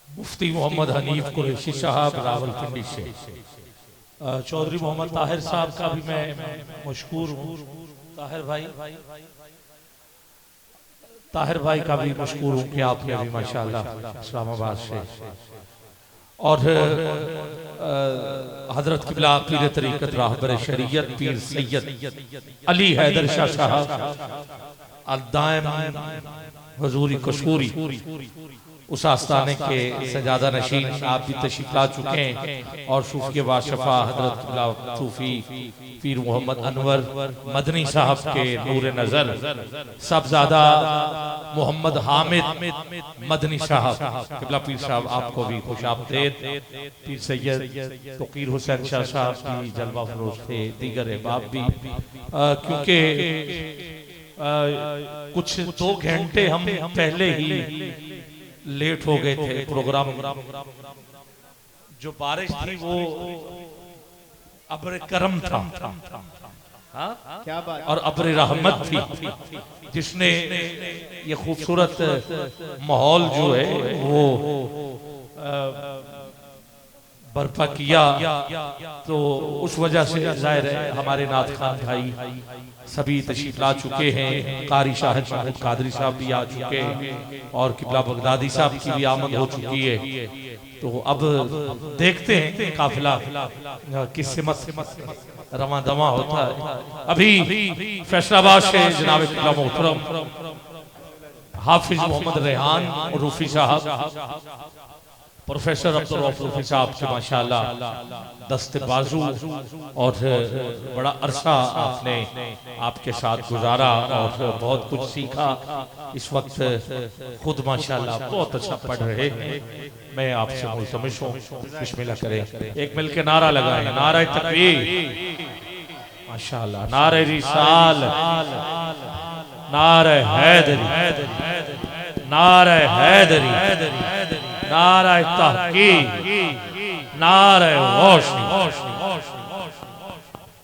मुफ्ती मोहम्मद हनीफ कुरैशी साहब रावलपिंडी से, चौधरी मोहम्मद ताहिर साहब का भी मैं मशकूर हूँ। ताहिर भाई का भी मशकूर हूँ कि आपने अभी माशाल्लाह इस्लामाबाद से, और हजरत किबला पीर तरीकत राहबर शरीयत पीर सैयद अली हैदर शाह साहब अल-दाइम हुजूरी कशूरी, उस आस्थाने के सजादा नशीन आप भी तशरीफ ला चुके हैं। और सूफी बादशाह हजरत सूफी पीर मोहम्मद अनवर मदनी साहब के नूर नजर साहबजादा मोहम्मद हामिद मदनी साहब किबला पीर साहब आपको भी खुश आमदीद। पीर सैयद तकीर हुसैन शाह साहब भी जलवा फरोज थे, दीगर अहबाब भी, क्योंकि कुछ 2 घंटे हम पहले ही लेट हो गए थे प्रोग्राम। जो बारिश थी वो अब्र करम था, क्या बात, और अब्र रहमत थी, जिसने ये खूबसूरत माहौल जो है वो बर्पा किया। तो उस वजह से जाहिर है हमारे नाथ खान भाई सभी तशरीफ ला चुके हैं, कारी शाहिद महमूद कादरी साहब भी आ चुके हैं, और किबला बगदादी साहब की भी आमद हो चुकी है। तो अब देखते हैं काफिला किस सिमत रवा दवा होता है। अभी फैसलाबाद से जनाब किबला मोहतरम हाफिज मोहम्मद रेहान रूफी साहब, प्रोफेसर अब्दुल रऊफ रूफी साहब के माशाल्लाह दस्ते बाजू, और बड़ा अरसा आपने आपके साथ गुजारा और बहुत कुछ सीखा। इस वक्त खुद माशाल्लाह बहुत अच्छा पढ़ रहे हैं। मैं आपसे मुल्तमिस हूँ बिस्मिल्लाह करें, एक मिल के नारा लगाएं, नारा तकबीर माशाल्लाह, नारे रिसाल, नारे हैदरी, नारे हैदरी, नारे तहकीक, नारे रोशनी।